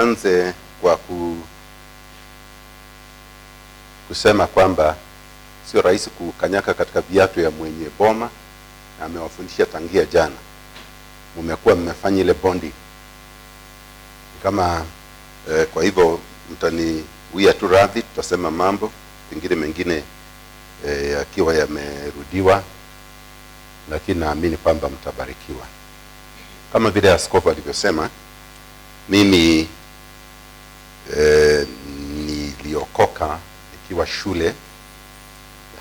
nianze kwa kusema kwamba sio rahisi kukanyaka katika viatu ya mwenye boma, na amewafundisha tangia jana. Mmekuwa mmefanya ile bondi kama kwa hivyo mtaniwia tu radhi, tutasema mambo pengine mengine yakiwa yamerudiwa, lakini naamini kwamba mtabarikiwa. Kama vile askofu alivyosema, mimi niliokoka nikiwa shule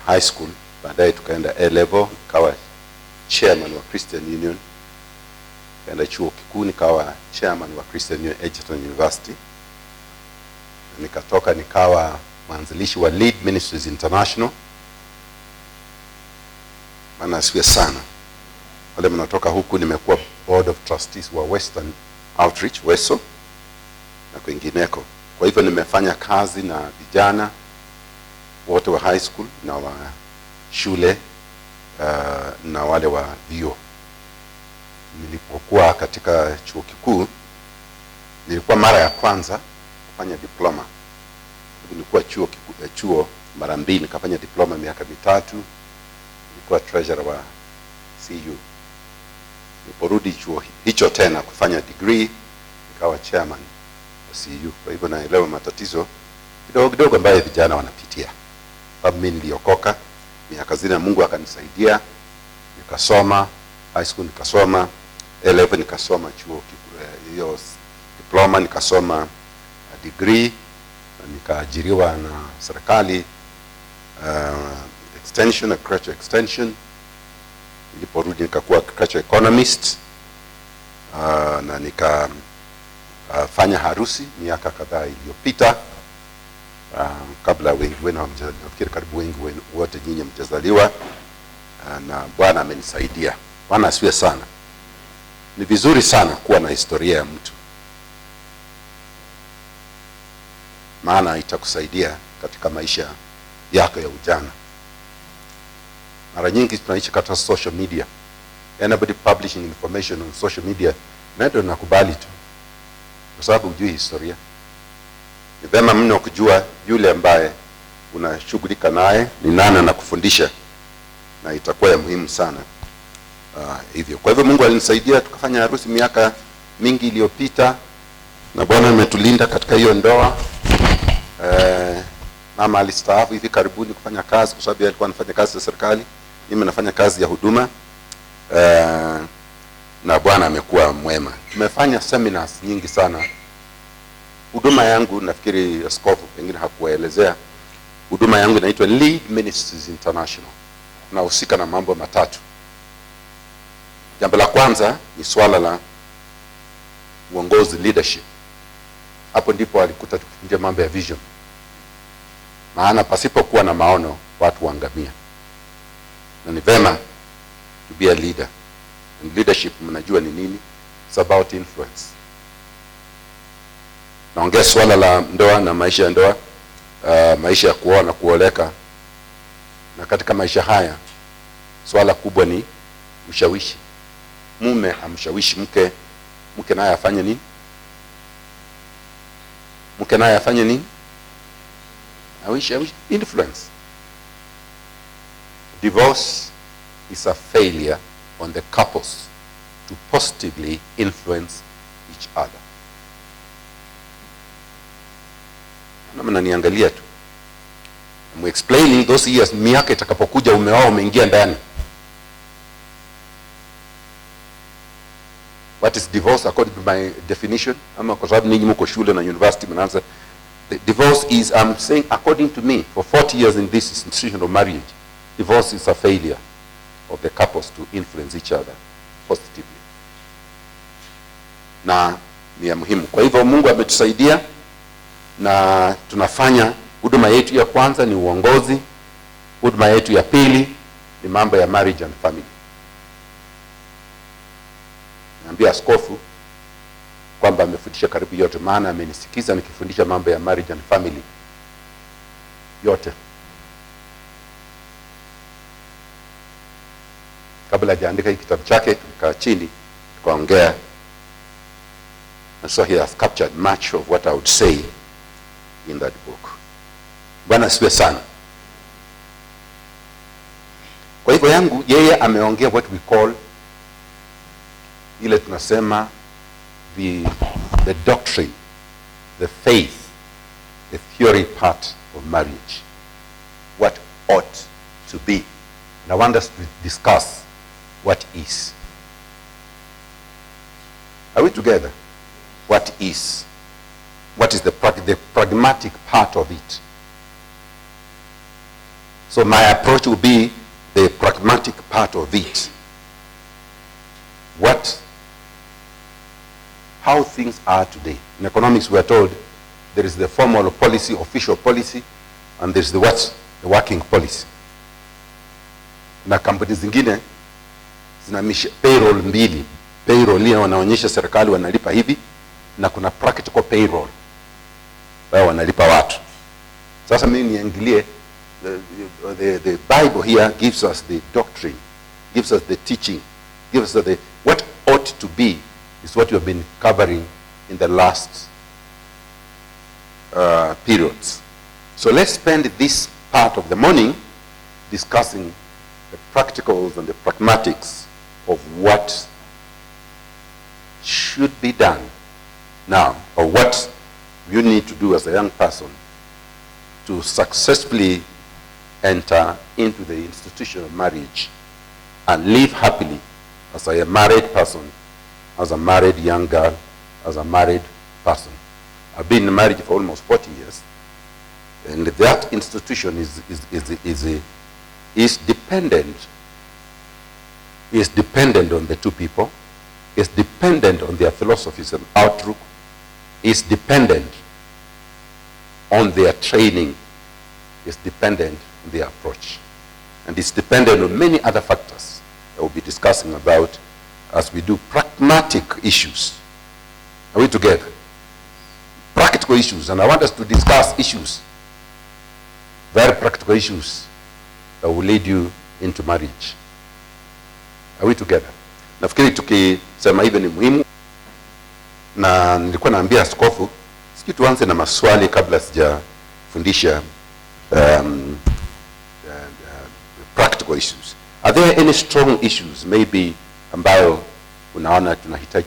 high school, baadaye tukaenda A level, nikawa chairman wa Christian Union, kaenda chuo kikuu nikawa chairman wa Christian Union Egerton University, nikatoka nikawa mwanzilishi wa Lead Ministries International. Maana asiwe sana wale mnatoka huku, nimekuwa board of trustees wa Western Outreach WESO na kwingineko. Kwa hivyo nimefanya kazi na vijana wote wa high school na wa shule na wale wa vyuo. Nilipokuwa katika chuo kikuu, nilikuwa mara ya kwanza kufanya diploma. Nilikuwa chuo mara mbili, nikafanya diploma miaka mitatu. Nilikuwa treasurer wa CU. Niliporudi chuo hicho tena kufanya degree, nikawa chairman wa CU. Kwa hivyo naelewa matatizo kidogo kidogo ambayo vijana wanapitia. Sababu mimi niliokoka miaka zile, Mungu akanisaidia, nikasoma high school, nikasoma A level, nikasoma chuo hiyo diploma, nikasoma degree, na nikaajiriwa na serikali extension, agriculture extension. Niliporudi nikakuwa agriculture economist, na nikafanya harusi miaka kadhaa iliyopita, kabla wengi wenu hamjazaliwa. Nafikiri karibu wengi wote nyinyi mjazaliwa, na Bwana amenisaidia. Bwana asiwe sana. Ni vizuri sana kuwa na historia ya mtu, maana itakusaidia katika maisha yako ya ujana. Mara nyingi tunaishi katika social media. Anybody publishing information on social media, ndio nakubali tu, kwa sababu hujui historia. Ni vema mno kujua yule ambaye unashughulika naye ni nani na kufundisha, na itakuwa ya muhimu sana hivyo. Kwa hivyo Mungu alinisaidia, tukafanya harusi miaka mingi iliyopita, na Bwana ametulinda katika hiyo ndoa. Mama alistaafu hivi karibuni kufanya kazi, kwa sababu alikuwa anafanya kazi za serikali. Mimi nafanya kazi ya huduma, na Bwana amekuwa mwema. Tumefanya seminars nyingi sana. Huduma yangu, nafikiri askofu pengine hakuwaelezea, huduma yangu inaitwa Lead Ministries International. Nahusika na mambo matatu. Jambo la kwanza ni swala la uongozi, leadership. Hapo ndipo alikuta tukifundisha mambo ya vision. Maana pasipokuwa na maono watu waangamia. Na ni vema to be a leader. And leadership mnajua ni nini? It's about influence. Naongea swala la ndoa na maisha ya ndoa, maisha ya kuoa na kuoleka. Na katika maisha haya swala kubwa ni ushawishi. Mume amshawishi mke, mke naye afanye nini? Mke naye afanye nini? Awishi influence. Divorce is a failure on the couples to positively influence each other. Na mnaniangalia tu. I'm explaining those years, miaka itakapokuja umeoa umeingia ndani. What is divorce according to my definition? Ama kwa sababu ninyi mko shule na university mnaanza. Divorce is, I'm saying according to me, for 40 years in this institution of marriage, divorce is a failure of the couples to influence each other positively. Na ni ya muhimu. Kwa hivyo Mungu ametusaidia, na tunafanya huduma yetu ya kwanza ni uongozi, huduma yetu ya pili ni mambo ya marriage and family. Naambia askofu kwamba amefundisha karibu yote, maana amenisikiza nikifundisha mambo ya marriage and family yote. Kabla hajaandika hiki kitabu chake, tukaa chini tukaongea And so he has captured much of what I would say in that book. Bwana asifiwe sana. Kwa hivyo yangu, yeye ameongea what we call, ile tunasema, the doctrine, the faith, the theory part of marriage. What ought to be. And I want us to discuss what is. Are we together? What is? What is the pragmatic part of it? So my approach will be the pragmatic part of it. How things are today. In economics we are told there is the formal policy, official policy, and there is the working policy. Na kampuni zingine zina payroll mbili. Payroll ile wanaonyesha serikali wanalipa hivi, na kuna practical payroll wao wanalipa watu. Sasa mimi niangalie, the Bible here gives us the doctrine, gives us the teaching, gives us what ought to be is what we have been covering in the last periods. So let's spend this part of the morning discussing the practicals and the pragmatics of what should be done now, or what you need to do as a young person to successfully enter into the institution of marriage and live happily as a married person, as a married young girl, as a married person. I've been in marriage for almost 40 years, and that institution is dependent on the two people, is dependent on their philosophies and outlook, is dependent on their training, is dependent on their approach, and it's dependent on many other factors that we'll be discussing about as we do pragmatic issues. Are we together? Practical issues, and I want us to discuss issues, very practical issues that will lead you into marriage. Are we together? Nafikiri tukisema hivi ni muhimu, na nilikuwa naambia askofu siki tuanze na maswali kabla sijafundisha practical issues. Are there any strong issues maybe ambayo unaona tunahitaji?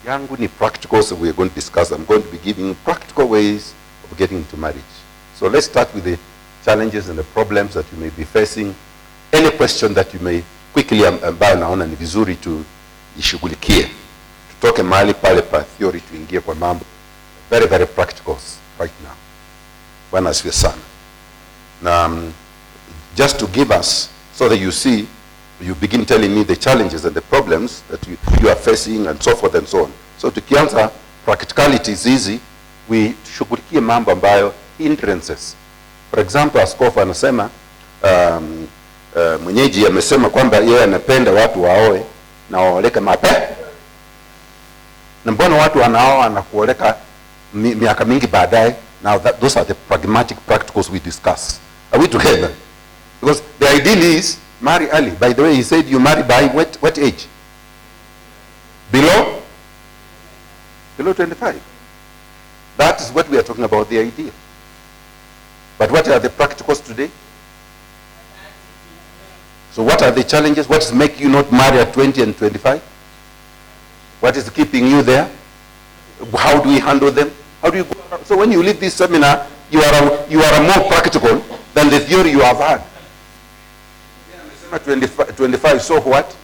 Yangu ni practical, so we are going to discuss. I'm going to be giving practical ways of getting into marriage. So let's start with the challenges and the problems that you may be facing. Any question that you may quickly, ambayo naona ni vizuri tuishughulikie. Tutoke mahali pale pa theory tuingie kwa mambo very, very practicals right now. Bwana asifiwe sana. Na just to give us, so that you see, you begin telling me the challenges and the problems that you are facing and so forth and so on. So tukianza practicalities hizi, we tushughulikie mambo ambayo hindrances. For example, askofu anasema mwenyeji amesema kwamba yeye anapenda watu waoe na waoleke mapema. Na mbona watu wanaoa na kuoleka miaka mingi baadaye? Now those are the pragmatic practicals we discuss. Are we together? Because the ideal is marry early. By the way, he said you marry by what age? Below 25. That is what we are talking about, the ideal. But what are the practicals today? So what are the challenges? What is making you not marry at 20 and 25? What is keeping you there? How do we handle them? How do you go around? So when you leave this seminar, you are more practical than the theory you have had. 25, so what?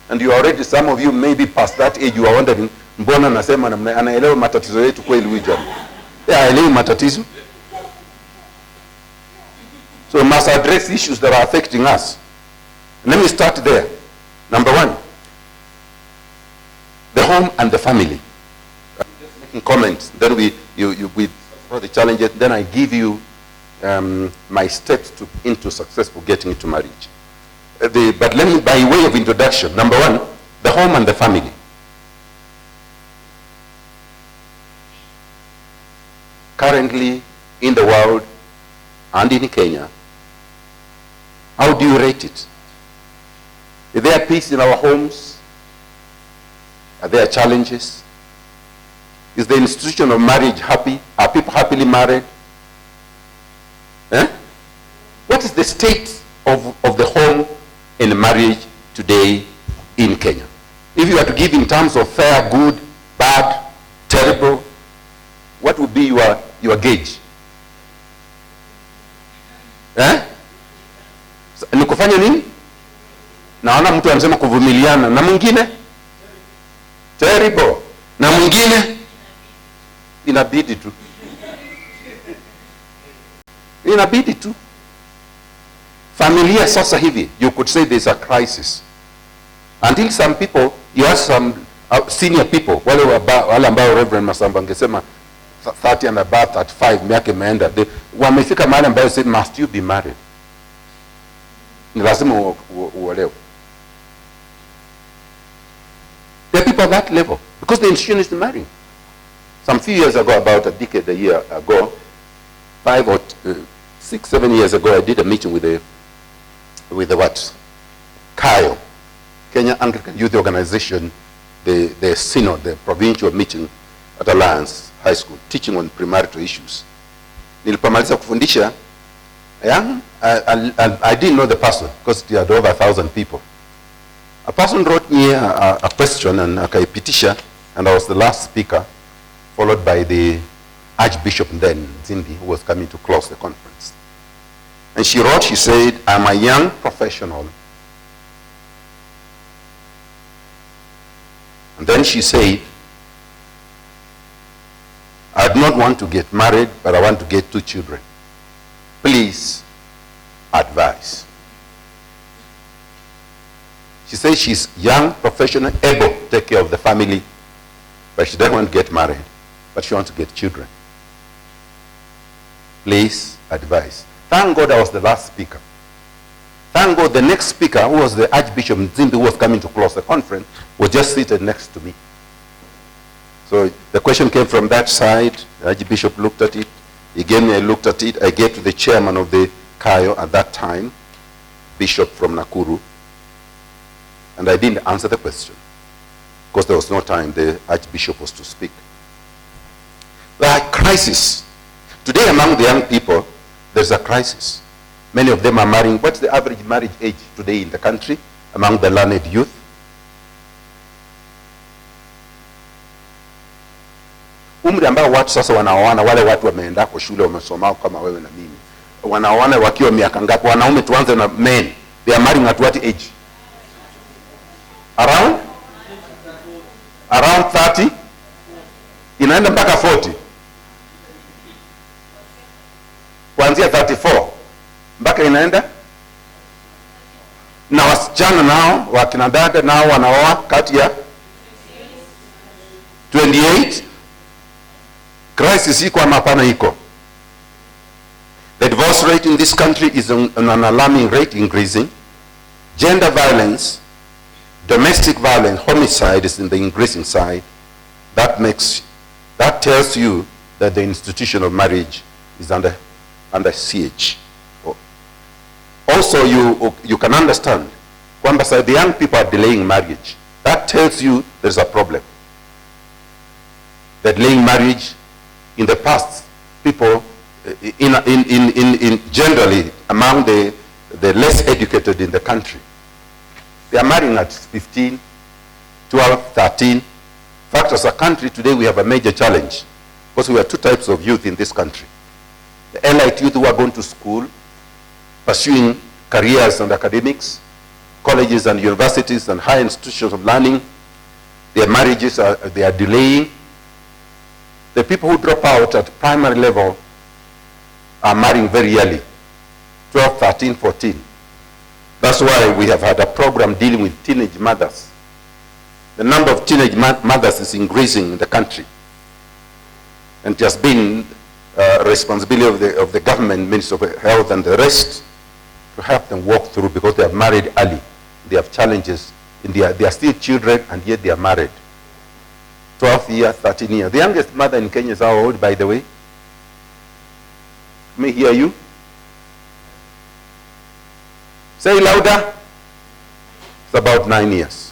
And you already, some of you maybe past that age, you are wondering, mbona nasema anaelewa matatizo yetu kweli huyu jamaa? Haelewi matatizo. So we must address issues that are affecting us. Let me start there. Number one, the home and the family. I'm just making comments. Then we for the challenges. Then I give you my steps into successful getting into marriage. But let me, by way of introduction, number one, the home and the family. Currently, in the world and in Kenya, how do you rate it? Is there peace in our homes? Are there challenges? Is the institution of marriage happy? Are people happily married? Eh? What is the state of the home and marriage today in Kenya? If you are to give in terms of fair, good, bad, terrible, what would be your gauge? Eh? Ni kufanya nini? Naona mtu anasema kuvumiliana, na mwingine terrible, na mwingine inabidi tu. Inabidi tu. Familia sasa hivi, you could say there's a crisis. Until some people, you ask some senior people, wale ambao Reverend Masambu angesema 30 and above, 35, miaka imeenda, wamefika mahali ambayo say, must you be married? Ni lazima uolewe. There are people at that level, because the institution is marrying. Some few years ago, about a decade, a year ago, 5 or 6, 7 years ago, I did a meeting with the what? KAYO, Kenya Anglican Youth Organization, the synod, the provincial meeting at Alliance High School, teaching on premarital issues. Nilipomaliza kufundisha, I didn't know the person, because they had over 1,000 people. A person wrote me a question and akaipitisha, and I was the last speaker, followed by the Archbishop then, Zindi, who was coming to close the conference. And she wrote, she said, I'm a young professional. And then she said, I do not want to get married, but I want to get 2 children. Please advise. She says she's young, professional, able to take care of the family, but she doesn't want to get married, but she wants to get children. Please advise. Thank God I was the last speaker. Thank God the next speaker, who was the Archbishop Zimbi, who was coming to close the conference, was just seated next to me. So the question came from that side. The Archbishop looked at it. Again, I looked at it. I gave to the chairman of the KAYO at that time, Bishop from Nakuru, and I didn't answer the question because there was no time. The Archbishop was to speak. There are crises. Today among the young people, there's a crisis. Many of them are marrying. What's the average marriage age today in the country among the learned youth? Umri ambao watu sasa wanaoana, wale watu wameenda kwa shule wamesomao kama wewe na mimi, wanaoana wakiwa miaka ngapi? Wanaume, tuanze na men. They are marrying at what age? Around 30, inaenda mpaka 40, kuanzia 34 mpaka inaenda. Na wasichana nao, wakina dada nao wanaoa kati ya 28. Crisis iko ama hapana iko? The divorce rate in this country is on an alarming rate, increasing. Gender violence, domestic violence, homicide is in the increasing side. That tells you that the institution of marriage is under siege. Also, you can understand kwamba the young people are delaying marriage. That tells you there's a problem. That delaying marriage in the past, people in generally among the less educated in the country, they are marrying at 15, 12, 13. In fact, as a country today, we have a major challenge because we have 2 types of youth in this country. The elite youth who are going to school, pursuing careers and academics, colleges and universities and high institutions of learning. Their marriages they are delaying. The people who drop out at primary level are marrying very early, 12, 13, 14. That's why we have had a program dealing with teenage mothers. The number of teenage mothers is increasing in the country. And it has been responsibility of the government, Ministry of Health and the rest, to help them walk through, because they have married early. They have challenges. They are still children, and yet they are married. 12 years, 13 years. The youngest mother in Kenya is how old, by the way? Let me hear you. Say louder. It's about 9 years.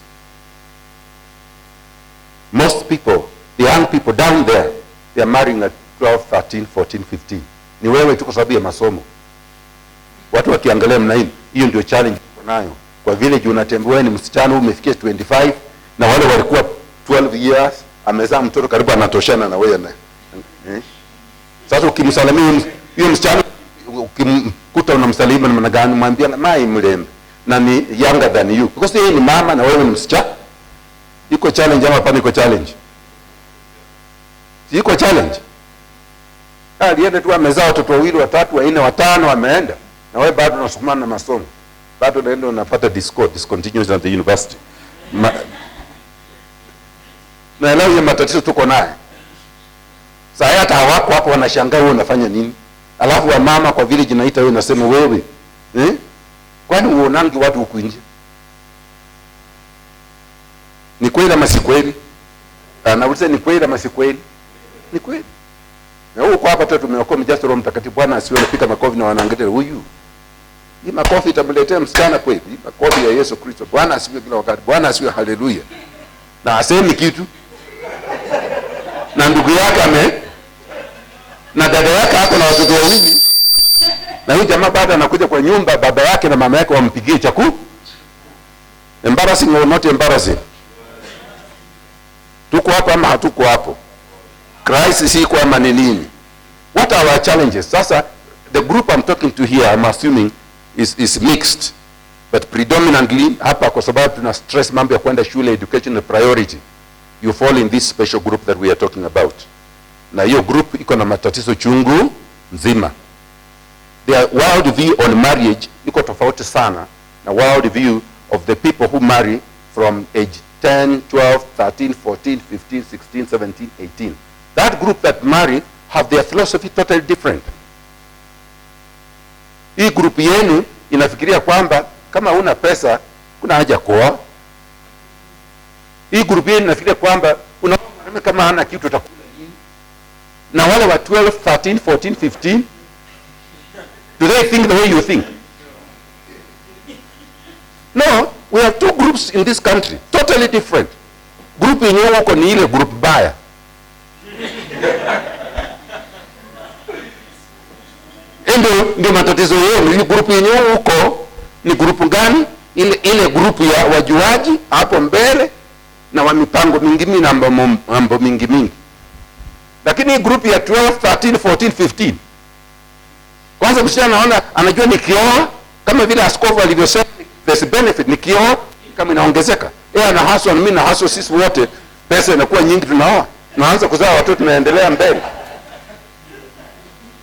Most people, the young people, people down there, they are marrying at 12, 13, 14, 15. Ni wewe tu kwa sababu ya masomo. Watu wakiangalia mna hiyo ndio challenge uko nayo. Kwa vile unatembea ni msichana umefikia 25 na wale walikuwa 12 years amezaa mtoto karibu anatoshana na wewe. Sasa ukimsalimia hiyo msichana ukimkuta unamsalimia namna gani, mwambie mai mlembe na ni younger than you because yeye ni mama na wewe ni msichana. Iko challenge ama hapana? Iko challenge. Iko challenge. Alienda tu amezaa watoto wawili, watatu, wanne, watano ameenda. Na wewe bado unasukumana na masomo. Bado unaenda unapata discontinuous at the university. Na leo ya matatizo tuko naye. Sasa hata hawako hapo wanashangaa wewe unafanya nini? Alafu wa mama kwa vile jinaita wewe unasema wewe. Kwani uonangi watu huku nje? Ni kweli ama si kweli? Nauliza ni kweli ama si kweli? Ni kweli. Na huko hapa tu tumeokoa mjazo Roho Mtakatifu. Bwana asiwe anapika makofi na wanaangalia huyu. Hii makofi itamletea msichana kweli. Hii makofi ya Yesu Kristo. Bwana asiwe kila wakati. Bwana asiwe, haleluya. Na asemi kitu. Na ndugu yake na dada yake hapo na watoto wawili. Na huyu jamaa baada anakuja kwa nyumba, baba yake na mama yake wampigie chakula. Embarrassing or not embarrassing? Tuko hapo ama hatuko hapo? Crisis iko ama ni nini? What are our challenges? Sasa the group I'm talking to here, I'm assuming is mixed, but predominantly hapa kwa sababu tuna stress mambo ya kwenda shule, education a priority. You fall in this special group that we are talking about. Na hiyo group iko na matatizo chungu nzima. Their world view on marriage iko tofauti sana na world view of the people who marry from age 10, 12, 13, 14, 15, 16, 17, 18. That group that marry have their philosophy totally different. Hii group yenu inafikiria kwamba kama una pesa kuna haja kuoa. Hii group yenu inafikiria kwamba unaona kama hana kitu utakula nini. Na wale wa 12, 13, 14, 15, do they think the way you think? No, we have two groups in this country, totally different. Group yenyewe wako ni ile group baya. Ndio matatizo yenu. Ile group yenyewe huko ni group gani? Ile group ya wajuaji hapo mbele na wa mipango mingi na mambo mingi. Lakini group ya 12, 13, 14, 15. Kwanza msichana anaona anajua nikioa kama vile askofu alivyosema there's benefit nikioa kama inaongezeka. Yeye ana hustle na mimi na hustle, sisi wote pesa inakuwa nyingi, tunaoa. Naanza kuzaa watoto tunaendelea mbele.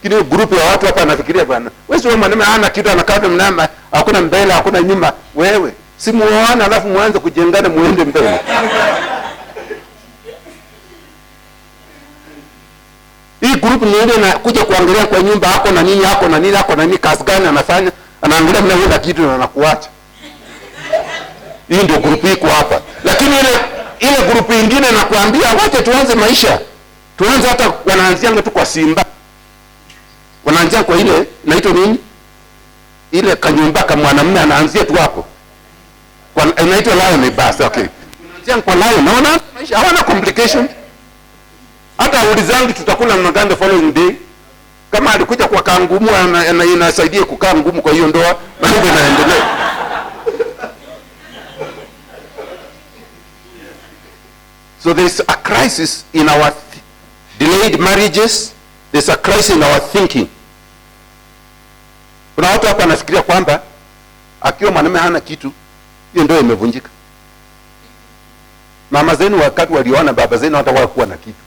Kile group ya watu hapa anafikiria bwana, wewe sio mwanaume hana kitu anakaa mnamba, hakuna mbele hakuna nyuma. Wewe si muoana alafu muanze kujengana muende mbele. Hii group ni ile na kuja kuangalia kwa nyumba yako na nini yako na nini yako na nini kazi gani anafanya, anaangalia mna kitu na anakuacha. Hii ndio group iko hapa. Lakini ile group nyingine nakwambia wacha tuanze maisha. Tuanze hata wanaanzianga tu kwa Simba. Wanaanzia kwa ile inaitwa nini? Ile kanyumba kama mwanamume anaanzia tu hapo. Kwa inaitwa lion basi, okay. Wanaanzia kwa lion. Naona maisha hawana complication. Hata ulizangi tutakula na ganda following day. Kama alikuja kwa kangumu inasaidia kukaa ngumu kwa hiyo ndoa, mambo yanaendelea. So there's a crisis in our delayed marriages. There's a crisis in our thinking. Kuna watu hapa wanafikiria kwamba akiwa mwanamume hana kitu, hiyo ndoa imevunjika. Mama zenu wakati waliona baba zenu hata hawakuwa na kitu,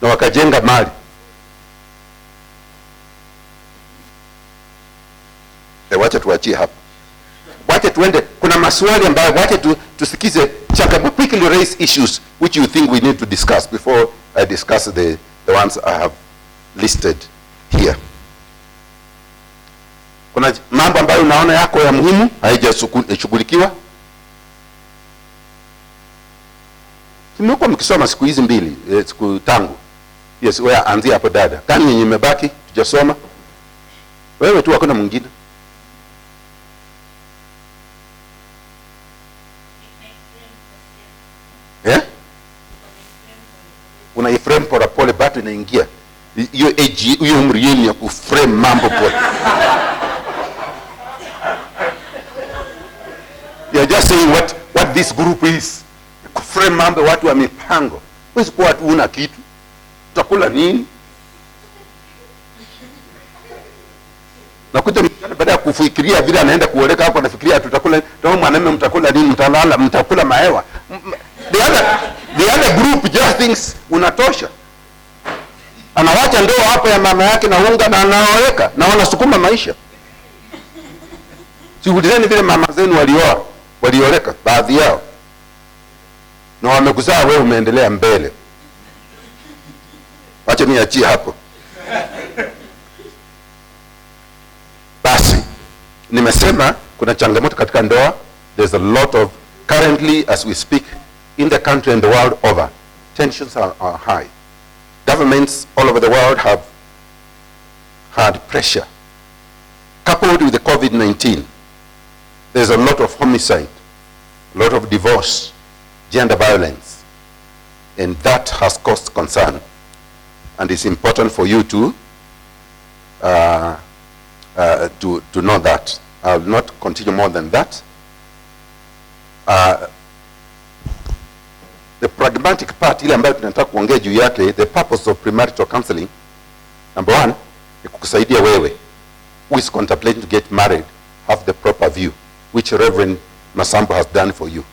na wakajenga mali. Wacha tuachie hapa. Wacha tuende, kuna maswali ambayo wacha tusikize chaka quickly raise issues which you think we need to discuss before I discuss the ones I have listed here. Kuna mambo ambayo unaona yako ya muhimu haijashughulikiwa. Tumekuwa mkisoma siku hizi mbili, siku tangu. Yes, wewe anzia hapo dada. Kani yenye imebaki tujasoma. Wewe tu hakuna mwingine. inaingia hiyo age, hiyo umri yenu ya kuframe mambo kwa. You are just saying what this group is. Kuframe mambo watu wa mipango. Wewe kwa watu una kitu. Utakula nini? Na kuja baada ya kufikiria vile anaenda kuoleka hapo anafikiria tutakula kama mwanamume mtakula nini, mtalala, mtakula mahewa. The other group just thinks unatosha. Anawacha ndoo hapo ya mama yake na unga na anaoleka na wanasukuma maisha. Siulizeni vile mama zenu walioleka baadhi yao. Na wamekuzaa wewe umeendelea mbele. Acha niachie hapo. Basi nimesema kuna changamoto katika ndoa. There's a lot of, currently as we speak, in the country and the world over, tensions are high. Governments all over the world have had pressure. Coupled with the COVID-19, there's a lot of homicide, a lot of divorce, gender violence, and that has caused concern. And it's important for you to know that. I will not continue more than that. The pragmatic part, ile ambayo tunataka kuongea juu yake, the purpose of premarital counseling, number one, ni kukusaidia wewe who is contemplating to get married have the proper view, which Reverend Masambu has done for you.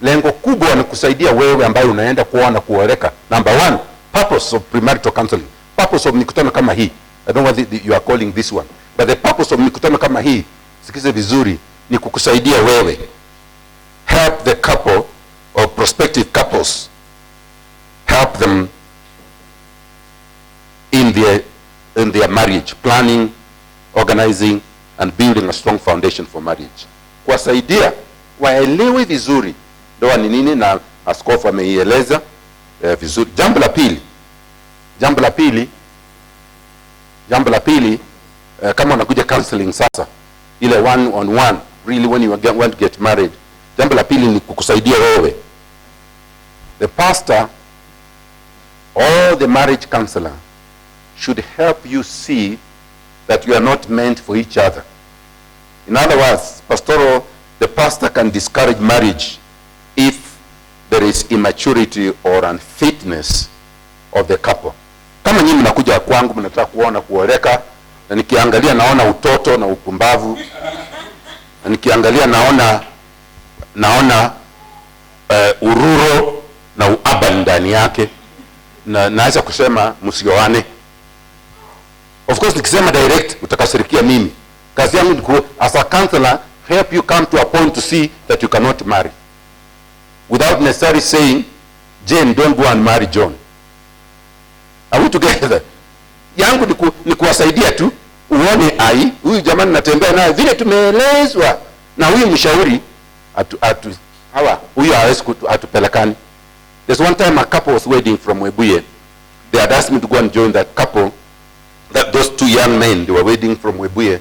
Lengo kubwa ni kusaidia wewe ambaye unaenda kuona kuoleka. Number one, purpose of premarital counseling. Purpose of mikutano kama hii. I don't know what you are calling this one. But the purpose of mikutano kama hii, sikize vizuri, ni kukusaidia wewe. Help the couple or prospective couples. Help them in their marriage, planning, organizing, and building a strong foundation for marriage. Kuwasaidia waelewe vizuri ndoa ni nini, na askofu ameieleza vizuri. Jambo la pili, kama unakuja counseling sasa, ile one on one, really when you want to get married, jambo la pili ni kukusaidia wewe. The pastor or the marriage counselor should help you see that you are not meant for each other. In other words, the pastor can discourage marriage if there is immaturity or unfitness of the couple. Kama nyinyi mnakuja kwangu mnataka kuona kuoleka, na nikiangalia naona utoto na upumbavu, na nikiangalia naona ururo na uaba ndani yake, na naweza kusema msioane. Of course nikisema direct utakasirikia mimi. Kazi yangu ni as a counselor help you come to a point to see that you cannot marry, without necessarily saying, Jane, don't go and marry John. Are we together? Yangu ni kuwasaidia tu uone huyu jamani natembea naye vile tumeelezwa na huyu mshauri huyu hawezi atupelekani. There's one time a couple was wedding from Webuye. They had asked me to go and join that couple. Those two young men, they were wedding from Webuye,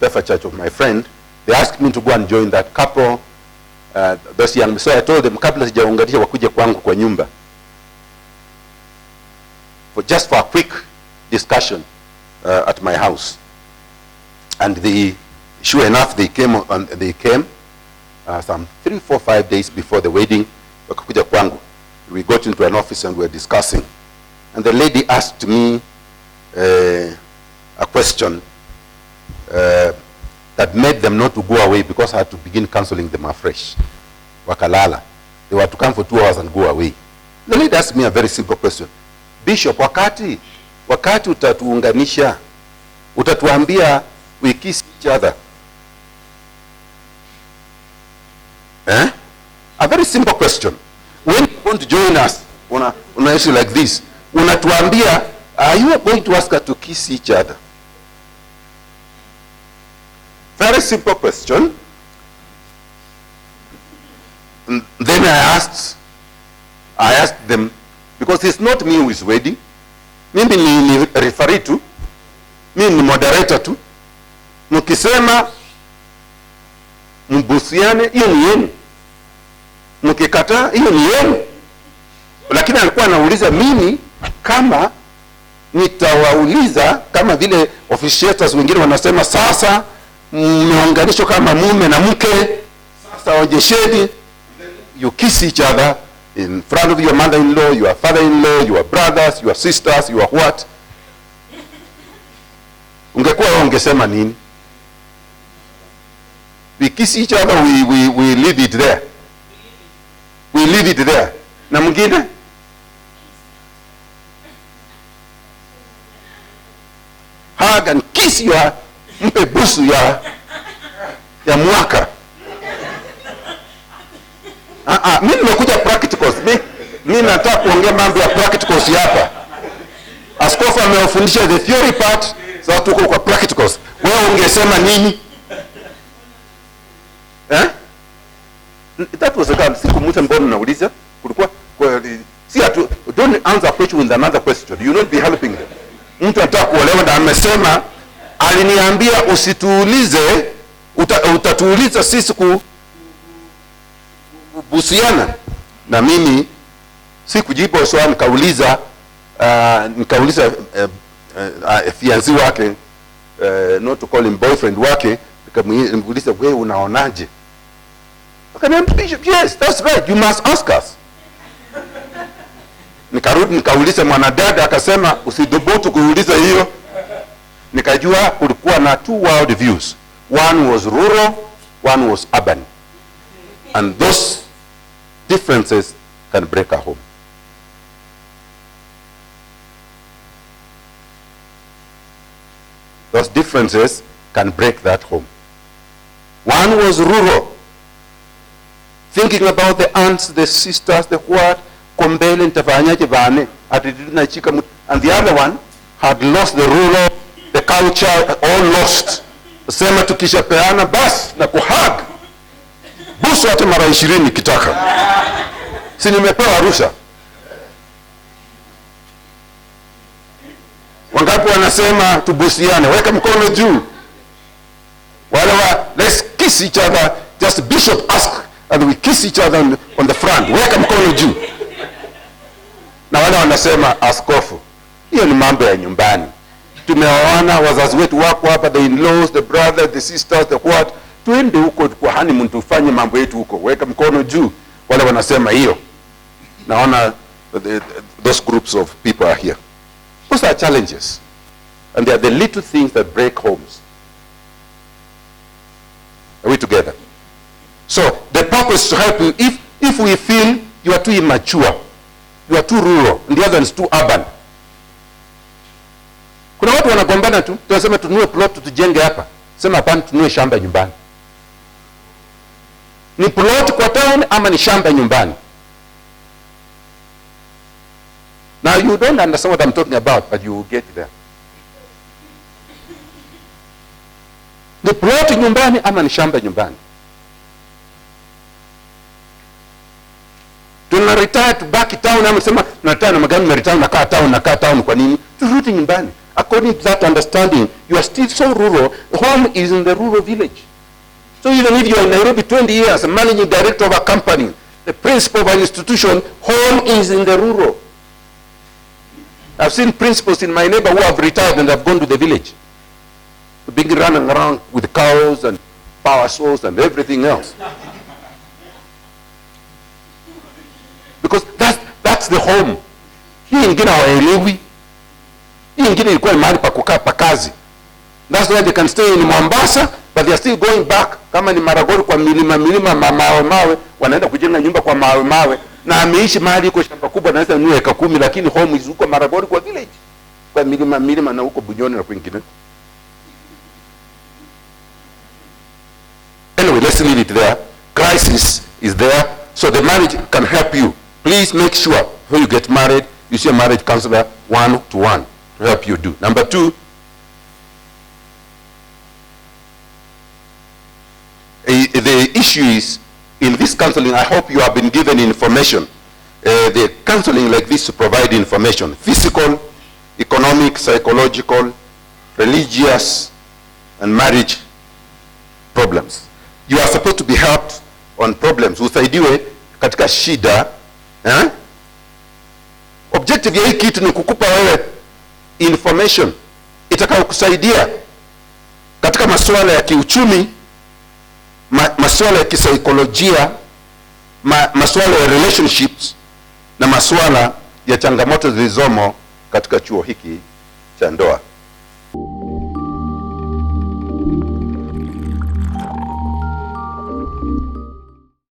Pefa Church of my friend. They asked me to go and join that couple. Those young men. So I told them, kabla sijaunganisha wakuje kwangu kwa nyumba, just for a quick discussion at my house. And sure enough, they came some 3, 4, 5 days before the wedding. Wakakuja kwangu. We got into an office and we were discussing. And the lady asked me a question that made them not to go away, because I had to begin counseling them afresh. Wakalala. They were to come for 2 hours and go away. The lady asked me a very simple question. Bishop, wakati utatuunganisha, utatuambia we kiss each other. A very simple question. When you want to join us on an issue like this, unatuambia, are you going to ask us to kiss each other? Very simple question. And then I asked them, because it's not me who is wedding. Mimi ni referee tu. Mimi ni moderator tu. Mkisema mbusiane, hiyo ni yenu. Mkikataa, hiyo ni yenu. Lakini alikuwa anauliza mimi kama nitawauliza kama vile officiators wengine wanasema, sasa mmeunganishwa kama mume na mke, sasa onyesheni. You kiss each other in front of your mother-in-law, your father-in-law, your brothers, your sisters, your what? Ungekuwa ungesema nini? We kiss each other, we leave it there. We leave it there. Na mwingine? Hug and kiss your, mpe busu ya mwaka. Mimi nimekuja practicals. Mimi nataka kuongea mambo ya practicals hapa. Askofu amewafundisha the theory part, sasa tuko kwa practicals. Wewe ungesema nini? That was a girl. Siku mmoja mbona nauliza, kulikuwa see atu, don't answer a question with another question. You not be helping them. Mtu anataka kuolewa na amesema, aliniambia usituulize, utatuuliza sisi kubusiana. Na mimi sikujibu swali, nikauliza fiancé wake, not to call him boyfriend wake, nikamuuliza, wewe unaonaje? Akaniambia, Bishop, yes, that's right, you must ask us. Nikarudi nikauliza mwanadada, akasema usidhubutu kuuliza hiyo. Nikajua kulikuwa na two world views. One was rural, one was urban. And those differences can break a home. Those differences can break that home. One was rural, thinking about the aunts, the sisters, the what, kombele nitafanyaje bane, atidina chika mtu. And the other one had lost the rural, the culture, all lost. Sema tukisha peana bas na kuhag. Busu hata mara 20 kitaka. Si nimepewa ruhusa. Wangapi wanasema tubusiane, weka mkono juu. Wale let's kiss each other, just Bishop ask and we kiss each other on the front. Weka mkono juu. Na wale wanasema askofu, hiyo ni mambo ya nyumbani. Tumeoana, wazazi wetu wako hapa, the in-laws, the brothers, the sisters, the what. Tuende huko kwa honeymoon tufanye mambo yetu huko. Weka mkono juu. Wale wanasema hiyo. Naona those groups of people are here. Those are challenges. And they are the little things that break homes. Are we together? So the purpose is to help you. If we feel you are too immature, you are too rural, and the other is too urban. Kuna watu wanagombana tu, tunasema tununue plot tujenge hapa. Sema hapana, tununue shamba nyumbani. Ni plot kwa town ama ni shamba nyumbani? Now you don't understand what I'm talking about, but you will get there. Ni plot nyumbani ama ni shamba nyumbani? Tuna retire to back town, ama sema tunataka na magani retire nakaa town kwa nini? Turudi nyumbani. According to that understanding, you are still so rural. Home is in the rural village. So even if you are in Nairobi 20 years, managing director of a company, the principal of an institution, home is in the rural. I've seen principals in my neighbor who have retired and have gone to the village. Being running around with cows and power saws and everything else. Because that's the home. Hii ingine hawaelewi. Hii ingine ilikuwa mahali pa kukaa pa kazi. That's why they can stay in Mombasa, but they are still going back. Kama ni Maragori kwa milima mawe, wanaenda kujenga nyumba kwa mawe. Na ameishi mahali iko shamba kubwa na sasa ni eka 10, lakini home is huko Maragori kwa village. Kwa milima na huko Bunyoni na kwingine. Anyway, let's leave it there. Crisis is there, so the marriage can help you. Please make sure when you get married, you see a marriage counselor 1-to-1 to help you do. Number 2, the issue is, in this counseling, I hope you have been given information. The counseling like this to provide information, physical, economic, psychological, religious, and marriage problems. You are supposed to be helped on problems. Usaidiwe katika shida. objective ya hii kitu ni kukupa wewe information itakayokusaidia katika masuala ya kiuchumi, masuala ya kisaikolojia, masuala ya relationships na masuala ya changamoto zilizomo katika chuo hiki cha ndoa.